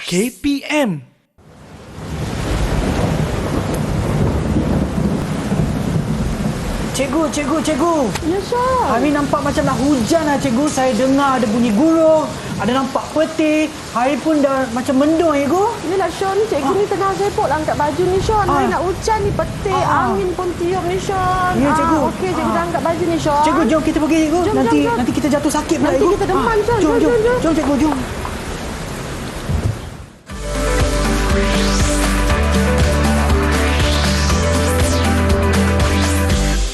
KPM. Cikgu. Ya, Syah. Hari nampak macam nak hujan lah, cikgu. Saya dengar ada bunyi guruh, ada nampak peti. Hari pun dah macam mendung, cikgu. Yelah, Sean. Cikgu ni tengah sibuk lah angkat baju ni, Sean. Hari nak hujan ni, petik, angin pun tiup ni, Sean. Ya, cikgu. Okey, cikgu dah angkat baju ni, Sean. Cikgu, jom kita pergi, cikgu. Jom, Nanti kita jatuh sakit pula, Nanti cikgu. kita demam, Sean. Jom, cikgu, jom.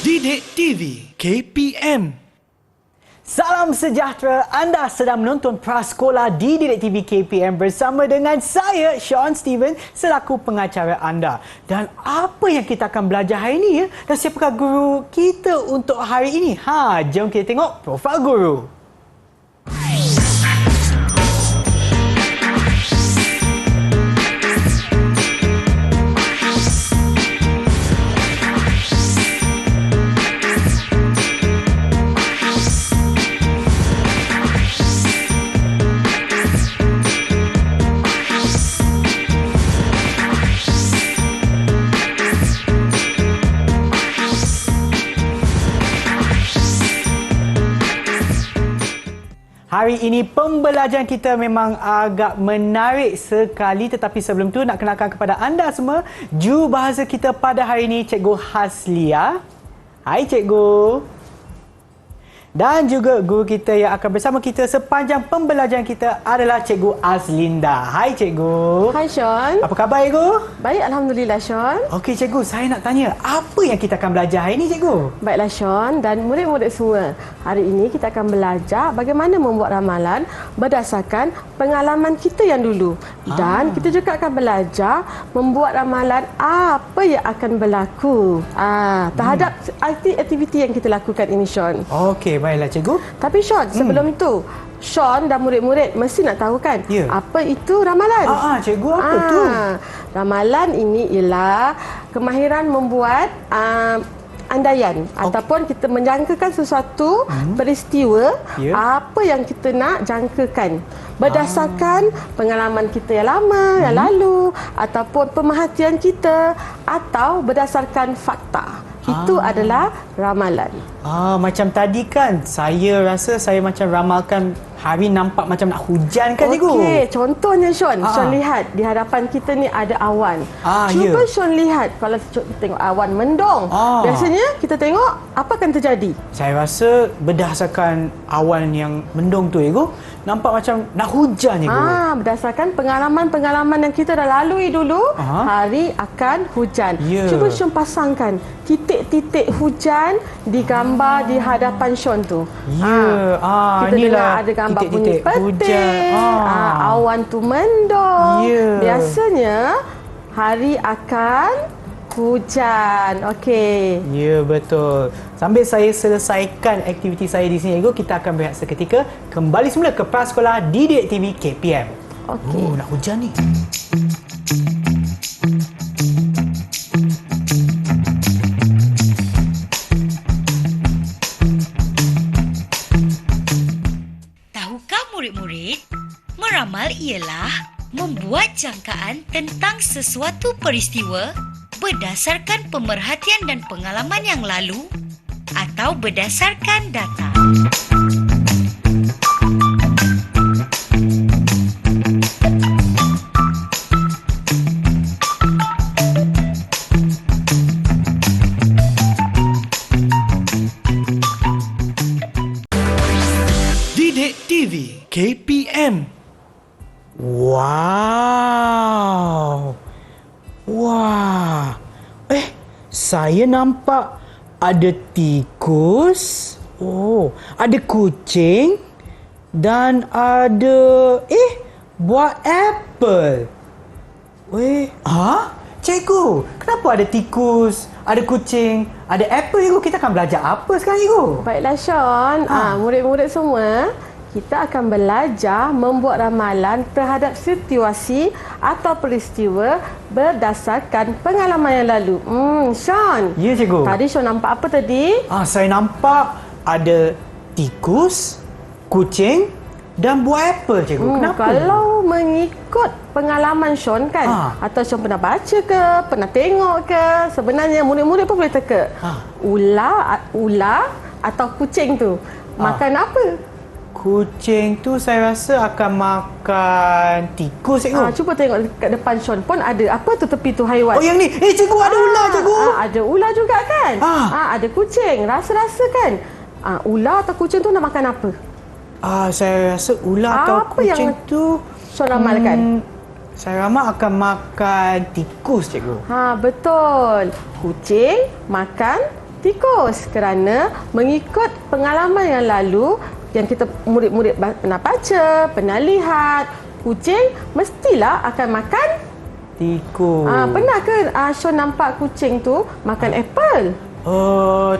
Didik TV KPM. Salam sejahtera, anda sedang menonton Prasekolah di Didik TV KPM bersama dengan saya, Sean Steven, selaku pengacara anda. Dan apa yang kita akan belajar hari ini ya? Dan siapakah guru kita untuk hari ini? Jom kita tengok profil guru. Hari ini pembelajaran kita memang agak menarik sekali, tetapi sebelum tu nak kenalkan kepada anda semua jurubahasa kita pada hari ini, Cikgu Haslia. Hai cikgu. Dan juga guru kita yang akan bersama kita sepanjang pembelajaran kita adalah Cikgu Azlinda. Hai cikgu. Hai, Sean. Apa khabar cikgu? Baik, Alhamdulillah, Sean. Okey cikgu, saya nak tanya apa yang kita akan belajar hari ini cikgu? Baiklah, Sean dan murid-murid semua. Hari ini kita akan belajar bagaimana membuat ramalan berdasarkan pengalaman kita yang dulu. Dan kita juga akan belajar membuat ramalan apa yang akan berlaku terhadap aktiviti yang kita lakukan ini, Sean. Okey, baiklah cikgu. Tapi Sean, sebelum itu, Sean dan murid-murid mesti nak tahu kan apa itu ramalan? Cikgu, apa tu? Ramalan ini ialah kemahiran membuat andaian ataupun kita menjangkakan sesuatu peristiwa apa yang kita nak jangkakan berdasarkan pengalaman kita yang lama, yang lalu ataupun pemerhatian kita atau berdasarkan fakta. Itu adalah ramalan. Macam tadi kan, saya rasa saya macam ramalkan hari nampak macam nak hujan kan cikgu? Okey, contohnya Sean, Sean lihat di hadapan kita ni ada awan. Cuba Sean lihat kalau tengok awan mendung. Biasanya kita tengok apa akan terjadi? Saya rasa berdasarkan awan yang mendung tu cikgu, nampak macam nak hujan cikgu. Berdasarkan pengalaman-pengalaman yang kita dah lalui dulu, hari akan hujan. Cuba Sean pasangkan titik-titik hujan digambar di hadapan Sean tu. Kita dengar ada gambar bunyi petir, awan tu mendung. Biasanya hari akan hujan. Okey. Ya, betul. Sambil saya selesaikan aktiviti saya di sini, kita akan berehat seketika. Kembali semula ke Prasekolah di Didik TV KPM. Okey. Nak hujan ni. Tahukah murid-murid, meramal ialah membuat jangkaan tentang sesuatu peristiwa berdasarkan pemerhatian dan pengalaman yang lalu atau berdasarkan data. Didik TV KPM. Wow. Wah. Saya nampak ada tikus. Ada kucing dan ada buah apple. Cikgu, kenapa ada tikus, ada kucing, ada apple cikgu? Kita akan belajar apa sekarang cikgu? Baiklah Sean, murid-murid semua, kita akan belajar membuat ramalan terhadap situasi atau peristiwa berdasarkan pengalaman yang lalu. Sean. Ya, cikgu. Tadi Sean nampak apa tadi? Saya nampak ada tikus, kucing, Dan buat apa cikgu? Kenapa? Kalau mengikut pengalaman Sean kan, atau Sean pernah baca ke, pernah tengok ke, sebenarnya murid-murid pun boleh teka. Ular atau kucing tu makan apa? Kucing tu saya rasa akan makan tikus cikgu. Cuba tengok dekat depan Sean pun ada apa tu tepi tu haiwan. Oh yang ni. Cikgu ada ular cikgu. Ada ular juga kan? Ada kucing. Rasa-rasa kan? Ular atau kucing tu nak makan apa? Saya rasa ular atau Apa kucing yang tu Sean ramalkan? Saya ramal akan makan tikus cikgu. Betul. Kucing makan tikus kerana mengikut pengalaman yang lalu yang kita murid-murid pernah baca, pernah lihat, kucing mestilah akan makan tikus. Pernah ke Sean nampak kucing tu makan apple?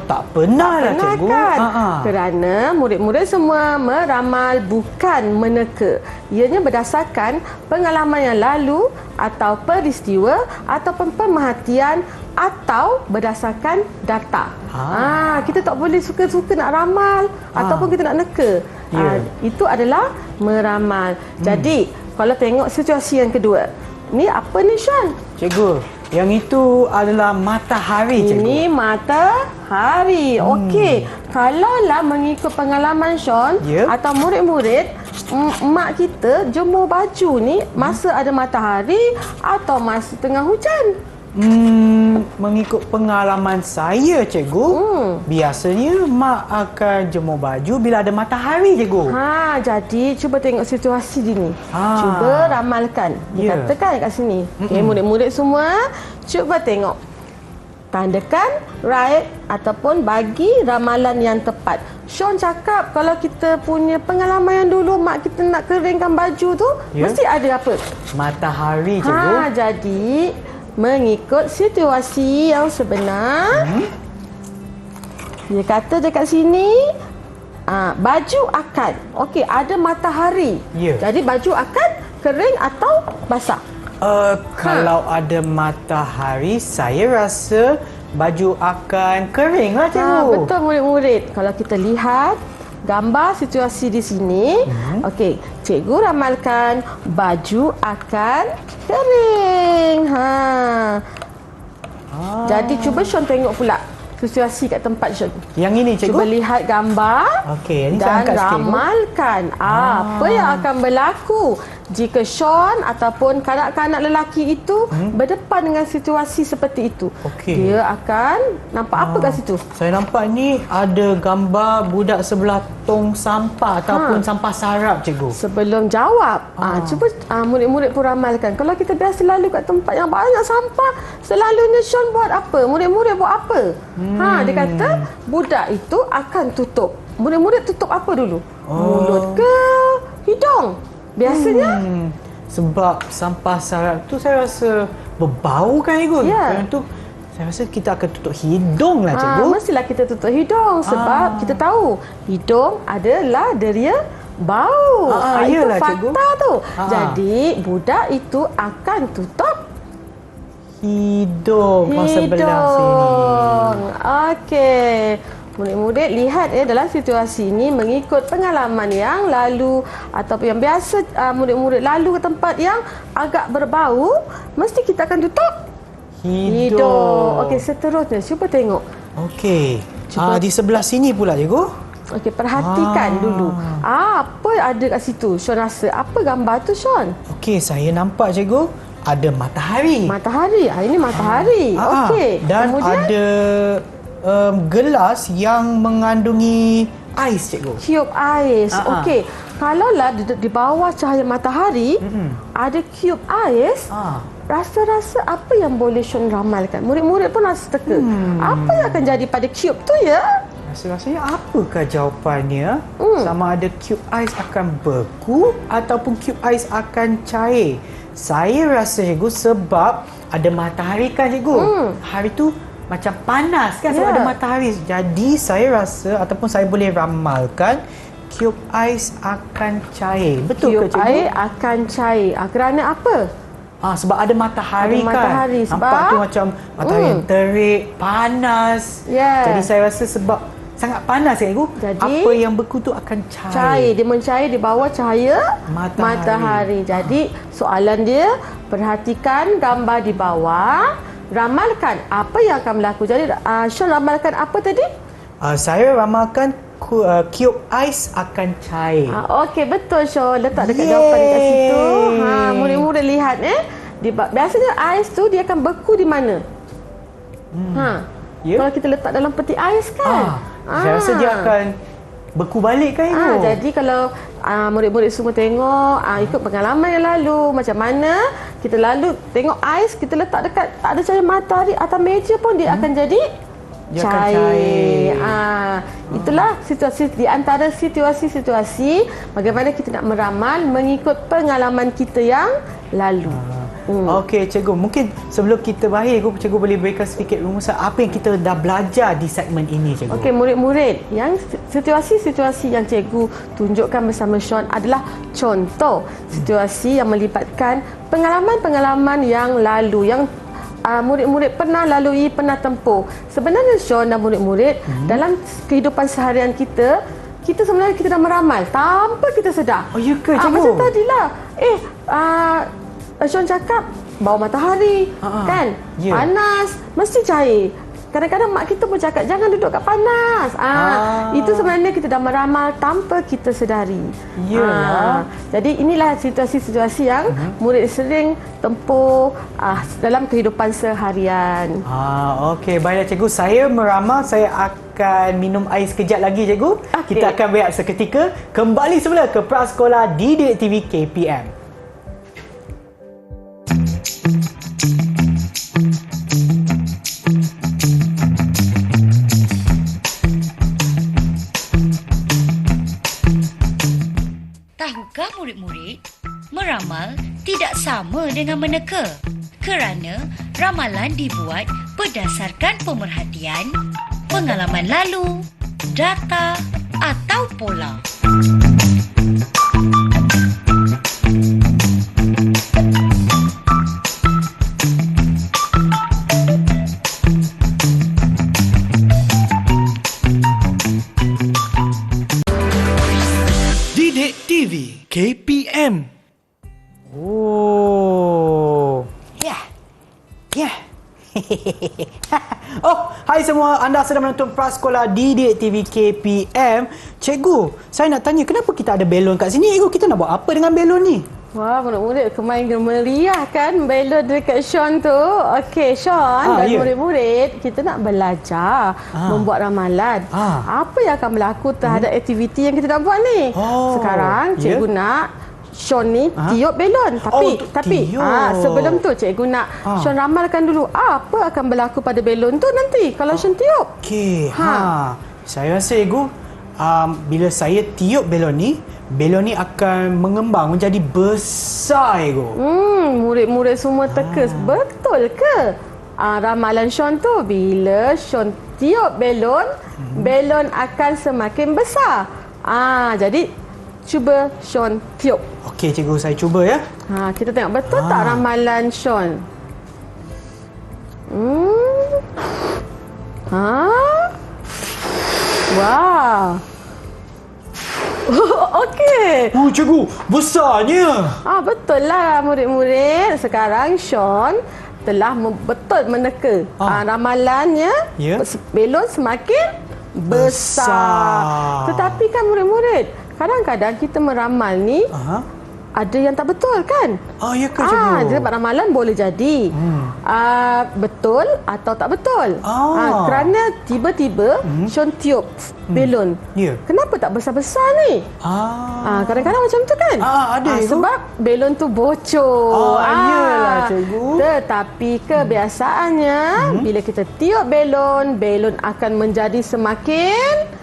Tak pernah lah cikgu. Kan? Kerana murid-murid semua meramal bukan meneka. Ianya berdasarkan pengalaman yang lalu atau peristiwa ataupun pemerhatian atau berdasarkan data. Kita tak boleh suka-suka nak ramal ataupun kita nak neka. Itu adalah meramal. Jadi, kalau tengok situasi yang kedua. Ni apa ni Sean? Cikgu, yang itu adalah matahari cikgu. Ini matahari. Okey. Kalaulah mengikut pengalaman Sean atau murid-murid, mak kita jemur baju ni masa ada matahari atau masa tengah hujan? Mengikut pengalaman saya cikgu, biasanya mak akan jemur baju bila ada matahari cikgu. Jadi cuba tengok situasi ni. Cuba ramalkan. Dikatakan kat sini. Okey, murid-murid semua, cuba tengok. Tandakan right ataupun bagi ramalan yang tepat. Sean cakap kalau kita punya pengalaman yang dulu mak kita nak keringkan baju tu, mesti ada apa? Matahari cikgu. Jadi mengikut situasi yang sebenar, dia kata dekat sini, baju akan. Okey, ada matahari. Jadi baju akan kering atau basah? Kalau ada matahari, saya rasa baju akan kering lah cikgu. Betul murid-murid. Kalau kita lihat gambar situasi di sini, okey, cikgu ramalkan baju akan kering. Jadi cuba Sean tengok pula situasi kat tempat Sean. Yang ini cikgu. Cuba lihat gambar ini dan ramalkan apa yang akan berlaku jika Sean ataupun kanak-kanak lelaki itu berdepan dengan situasi seperti itu. Dia akan nampak apa kat situ? Saya nampak ni ada gambar budak sebelah tong sampah ataupun sampah sarap cikgu. Sebelum jawab, cuba murid-murid pun ramalkan. Kalau kita biasa lalu kat tempat yang banyak sampah, selalunya Sean buat apa? Murid-murid buat apa? Dia kata budak itu akan tutup. Murid-murid tutup apa dulu? Mulut ke hidung? Biasanya sebab sampah sarap tu saya rasa berbau kan cikgu. Yang tu saya rasa kita akan tutup hidung lah cikgu. Mestilah kita tutup hidung sebab kita tahu hidung adalah deria bau. Itu fakta cikgu tu. Jadi budak itu akan tutup hidung sebelah sini. Okey. Murid-murid lihat dalam situasi ini mengikut pengalaman yang lalu ataupun yang biasa murid-murid lalu ke tempat yang agak berbau, mesti kita akan tutup hidung. Okey, seterusnya cuba tengok. Okey. Di sebelah sini pula cikgu. Okey, perhatikan dulu. Apa ada kat situ? Sean rasa apa gambar tu Sean? Okey, saya nampak cikgu ada matahari. Matahari. Ini matahari. Okey. Dan kemudian ada gelas yang mengandungi ais cikgu. Cube ais. Okey. Kalaulah di bawah cahaya matahari ada cube ais, rasa-rasa apa yang boleh Sean ramalkan? Murid-murid pun rasa teka. Apa yang akan jadi pada cube tu ya? Rasa-rasanya apakah jawapannya? Sama ada cube ais akan beku ataupun cube ais akan cair. Saya rasa cikgu sebab ada matahari kan cikgu. Hari tu macam panas kan sebab ada matahari. Jadi saya rasa ataupun saya boleh ramalkan cube ais akan cair. Betul ke cikgu? Cube ais akan cair. Kerana apa? Sebab ada matahari ada kan. Matahari, nampak tu macam matahari yang terik, panas. Jadi saya rasa sebab sangat panas cikgu. Jadi, apa yang beku tu akan cair. Cair, dia mencair di bawah cahaya matahari. Jadi soalan dia, perhatikan gambar di bawah, ramalkan apa yang akan berlaku. Jadi Sean ramalkan apa tadi? Saya ramalkan cube ais akan cair. Okey, betul Sean. Letak dekat jawapan dekat situ. Murid-murid lihat biasanya ais tu dia akan beku di mana? Kalau kita letak dalam peti ais kan? Saya rasa dia akan beku balik kan ibu? Jadi kalau murid-murid semua tengok ikut pengalaman yang lalu, macam mana kita lalu tengok ais, kita letak dekat tak ada cahaya matahari atas meja pun dia akan jadi cair. Itulah situasi di antara situasi-situasi bagaimana kita nak meramal mengikut pengalaman kita yang lalu. Okey cikgu, mungkin sebelum kita berakhir cikgu boleh berikan sedikit rumusan apa yang kita dah belajar di segmen ini cikgu. Okey murid-murid, yang situasi-situasi yang cikgu tunjukkan bersama Sean adalah contoh situasi yang melibatkan pengalaman-pengalaman yang lalu yang murid-murid pernah lalui, pernah tempuh. Sebenarnya Sean dan murid-murid dalam kehidupan seharian kita sebenarnya kita dah meramal tanpa kita sedar. Oh ya ke cikgu? Macam tadilah. Sean cakap bawah matahari kan? Panas, mesti cair. Kadang-kadang mak kita pun cakap jangan duduk kat panas. Itu sebenarnya kita dah meramal tanpa kita sedari. Jadi inilah situasi-situasi yang murid sering tempuh dalam kehidupan seharian. Okey, baiklah cikgu. Saya meramal saya akan minum air sekejap lagi cikgu. Kita akan berehat seketika. Kembali semula ke Prasekolah Didik TV KPM. Tahukah murid-murid, meramal tidak sama dengan meneka kerana ramalan dibuat berdasarkan pemerhatian, pengalaman lalu, data atau pola. Didik TV KPM. Hai semua, anda sedang menonton Prasekolah Didik TV KPM. Cikgu, saya nak tanya kenapa kita ada belon kat sini? Cikgu, kita nak buat apa dengan belon ni? Wah, murid-murid kemain meriah kan belon dekat Sean tu. Okey, Sean dan murid-murid, kita nak belajar membuat ramalan. Apa yang akan berlaku terhadap aktiviti yang kita nak buat ni? Sekarang cikgu nak Sean ni tiup belon. Tapi sebelum tu cikgu nak Sean ramalkan dulu apa akan berlaku pada belon tu nanti kalau Sean tiup. Okey. Saya rasa cikgu, bila saya tiup belon ni akan mengembang menjadi besar cikgu. Murid-murid semua teka. Betul ke? Ramalan Sean tu bila Sean tiup belon, belon akan semakin besar. Jadi cuba Sean tiup. Okey cikgu, saya cuba ya. Kita tengok betul tak ramalan Sean? Wow. Okey. Cikgu, besarnya. Betul lah murid-murid. Sekarang Sean telah betul meneka. Ramalannya belon semakin besar. Tetapi kan murid-murid, kadang-kadang kita meramal ni ada yang tak betul kan? Ya ke cikgu? Jadi ramalan boleh jadi betul atau tak betul. Kerana tiba-tiba Sean tiup belon. Kenapa tak besar-besar ni? Kadang-kadang macam tu kan? Ada sebab belon tu bocor. Iyalah cikgu. Tetapi kebiasaannya bila kita tiup belon, belon akan menjadi semakin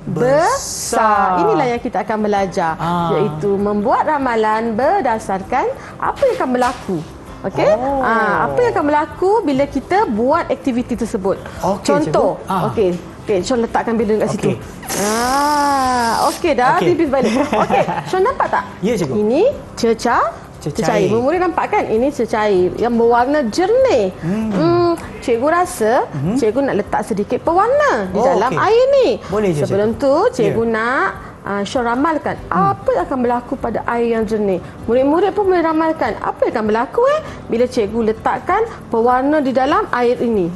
besar. Inilah yang kita akan belajar, iaitu membuat ramalan berdasarkan apa yang akan berlaku. Okey? Apa yang akan berlaku bila kita buat aktiviti tersebut. Contoh. Okey, Sean letakkan belon kat situ. Okey dah, tipis balik. Okey, Sean nampak tak? Ya cikgu. Ini cecair. Murid nampak kan? Ini cecair yang berwarna jernih. cikgu rasa cikgu nak letak sedikit pewarna di Oh, dalam okey. air ni. Boleh je, Sebelum tu cikgu Ya. nak Syon ramalkan apa yang akan berlaku pada air yang jernih. Murid-murid pun boleh ramalkan apa yang akan berlaku bila cikgu letakkan pewarna di dalam air ini.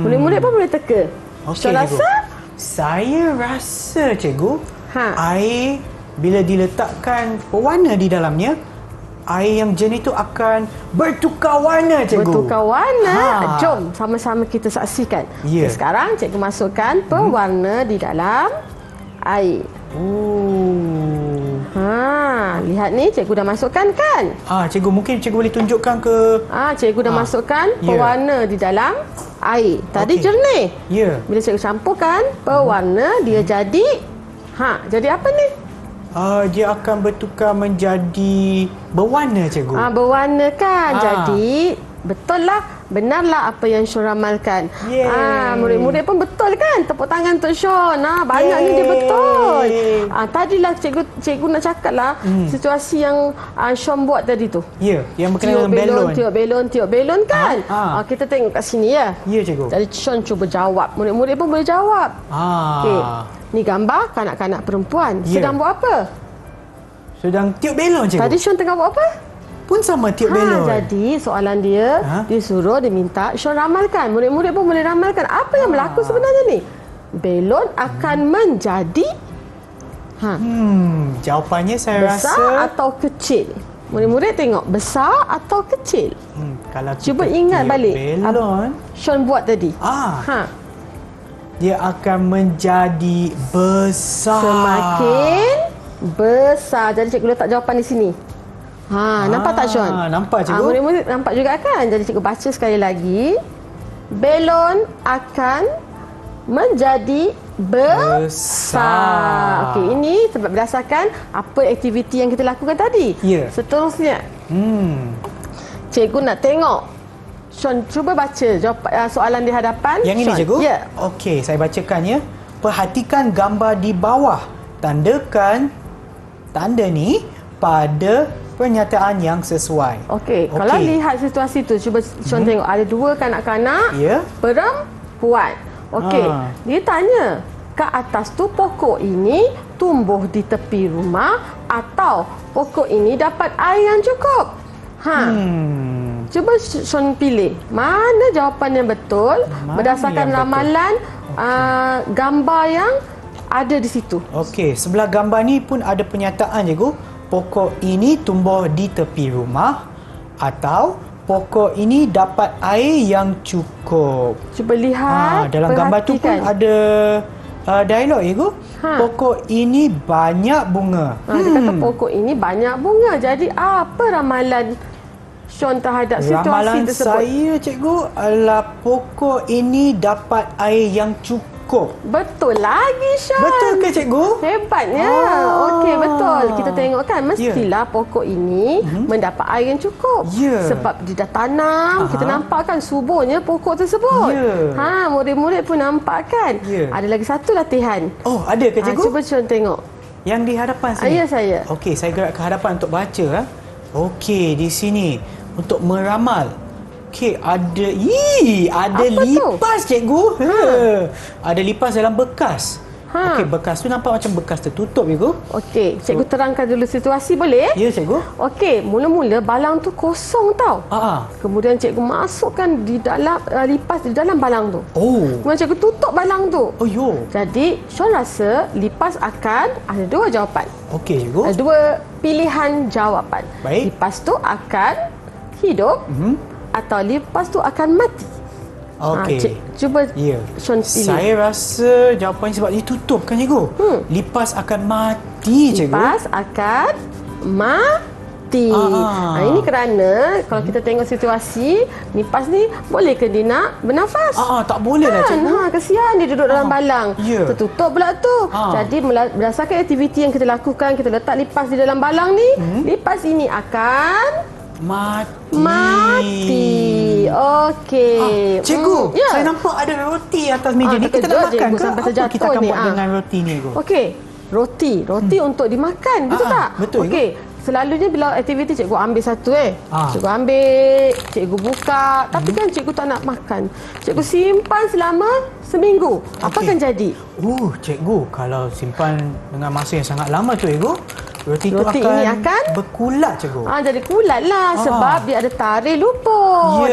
Murid-murid pun boleh teka. Okey, Syon cikgu. rasa? Saya rasa, cikgu, Ha. air bila diletakkan pewarna di dalamnya, air yang jernih itu akan bertukar warna, cikgu. Bertukar warna. Ha. Jom sama-sama kita saksikan. Ya. Okay, sekarang cikgu masukkan pewarna di dalam air. Lihat ni cikgu dah masukkan kan? Cikgu, mungkin cikgu boleh tunjukkan ke... Cikgu dah masukkan Ya. pewarna di dalam air. Tadi Okey. jernih. Ya. Bila cikgu campurkan pewarna, dia jadi jadi apa ni? Dia akan bertukar menjadi berwarna, cikgu. Berwarna kan. Ah. Jadi betul lah, benarlah apa yang Syon ramalkan. Yeay. Murid-murid pun betul kan? Tepuk tangan untuk Syon. Banyak ni dia betul. Tadilah cikgu nak cakap lah situasi yang Syon buat tadi tu. Ya, yang berkenaan dengan belon. Tiup belon kan? Kita tengok kat sini ya. Ya, cikgu. Jadi Syon cuba jawab. Murid-murid pun boleh jawab. Okey. Ni gambar kanak-kanak perempuan. Ya. Sedang buat apa? Sedang tiup belon, cikgu. Tadi Syon tengah buat apa? Pun sama tiup belon. Jadi soalan dia diminta Syon ramalkan. Murid-murid pun boleh ramalkan apa yang berlaku sebenarnya ni. Belon akan menjadi Jawapannya saya besar rasa... atau kecil. Murid-murid tengok besar atau kecil. Kalau Cuba kita ingat tiup balik belon, Syon buat tadi. dia akan menjadi besar. Semakin besar. Jadi cikgu letak jawapan di sini. Nampak tak Syon? Nampak, cikgu. Murid-murid nampak juga kan? Jadi cikgu baca sekali lagi. Belon akan menjadi besar. Okey, ini sebab berdasarkan apa aktiviti yang kita lakukan tadi. Ya. Seterusnya, cikgu nak tengok. Syon, cuba baca soalan di hadapan. Yang ini, Syon. cikgu? Ya. Okey, saya bacakan ya. Perhatikan gambar di bawah. Tandakan tanda ni pada pernyataan yang sesuai. Okey, kalau lihat situasi tu, cuba Syon tengok. Ada dua kanak-kanak perempuan. Okey, dia tanya, kat atas tu pokok ini tumbuh di tepi rumah atau pokok ini dapat air yang cukup? Cuba Syon pilih mana jawapan yang betul berdasarkan yang betul? ramalan gambar yang ada di situ. Okey, sebelah gambar ni pun ada pernyataan, cikgu. Pokok ini tumbuh di tepi rumah atau pokok ini dapat air yang cukup. Cuba lihat, dalam gambar tu pun perhatikan. ada dialog, cikgu. Pokok ini banyak bunga. Dia kata pokok ini banyak bunga. Jadi apa ramalan Syon terhadap situasi Ramalan tersebut? saya, cikgu, adalah pokok ini dapat air yang cukup. Betul lagi, Syon. Betul ke, cikgu? Hebatnya. Okey, betul. Kita tengok kan, mestilah pokok ini mendapat air yang cukup. Sebab dia dah tanam, kita nampak kan suburnya pokok tersebut. Murid-murid pun nampak kan. Ada lagi satu latihan. Oh, ada ke, cikgu? Cuba Syon tengok. Yang di hadapan sini? Ya, saya. Okey, saya gerak ke hadapan untuk baca. Okey, di sini untuk meramal. Okey, ada Apa lipas, cikgu. Ada lipas dalam bekas. Okey, bekas tu nampak macam bekas tertutup, cikgu. Okey, cikgu terangkan dulu situasi boleh? Ya, cikgu. Okey, mula-mula balang tu kosong tau. Kemudian cikgu masukkan di dalam lipas di dalam balang tu. Kemudian cikgu tutup balang tu. Jadi, Syon rasa lipas akan ada dua jawapan. Okey, cikgu. Ada dua pilihan jawapan. Baik. Lipas tu akan hidup atau lipas tu akan mati. Okey. Cuba Syon pilih. Saya rasa jawapannya sebab dia tutup kan, cikgu. Lipas akan mati, cikgu. Lipas akan mati. Ini kerana kalau kita tengok situasi, lipas ni boleh ke dia nak bernafas? Tak boleh lah, cikgu. Kesian dia duduk dalam balang. Tertutup pula tu. Jadi berdasarkan aktiviti yang kita lakukan, kita letak lipas di dalam balang ni, lipas ini akan mati. Okey. Cikgu, saya nampak ada roti atas meja ni. Kita nak makan ke? Sampai Apa kita akan buat dengan roti ni, cikgu? Okey. Roti untuk dimakan, betul tak? Betul. Okey. Selalunya bila aktiviti cikgu ambil satu Cikgu cikgu buka. Tapi kan cikgu tak nak makan. Cikgu simpan selama seminggu. Apa akan jadi? Cikgu, kalau simpan dengan masa yang sangat lama tu, cikgu, roti itu ini akan berkulat, cikgu. Jadi kulat lah sebab dia ada tarik luput.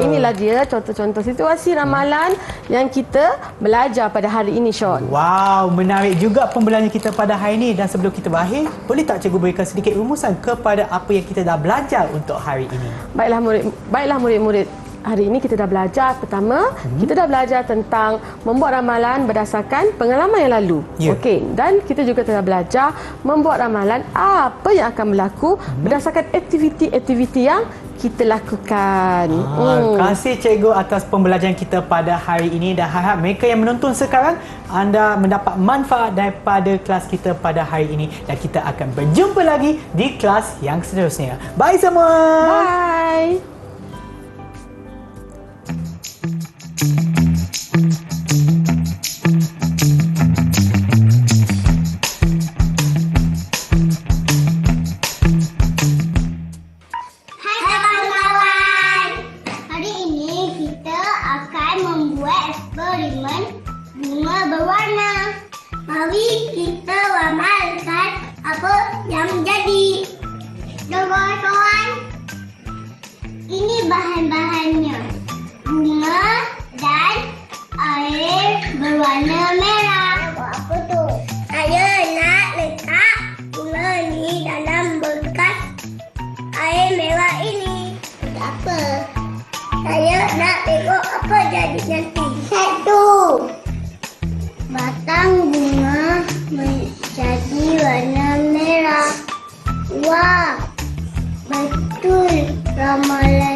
Inilah dia contoh-contoh situasi ramalan yang kita belajar pada hari ini, Sean. Wow, menarik juga pembelajaran kita pada hari ini. Dan sebelum kita berakhir, boleh tak cikgu berikan sedikit rumusan kepada apa yang kita dah belajar untuk hari ini? Baiklah murid-murid. Hari ini kita dah belajar. Pertama, kita dah belajar tentang membuat ramalan berdasarkan pengalaman yang lalu. Okey, dan kita juga telah belajar membuat ramalan apa yang akan berlaku berdasarkan aktiviti-aktiviti yang kita lakukan. Terima kasih cikgu atas pembelajaran kita pada hari ini, dan harap mereka yang menonton sekarang anda mendapat manfaat daripada kelas kita pada hari ini, dan kita akan berjumpa lagi di kelas yang seterusnya. Bye semua. Bye. Mari kita ramalkan apa yang jadi. Kawan-kawan, ini bahan-bahannya. Bunga dan air berwarna merah. Apa tu? Saya nak letak bunga ni dalam bekas air merah ini. Apa? Saya nak tengok apa jadi nanti. Satu. Batang bunga menjadi warna merah. Wah, betul ramalan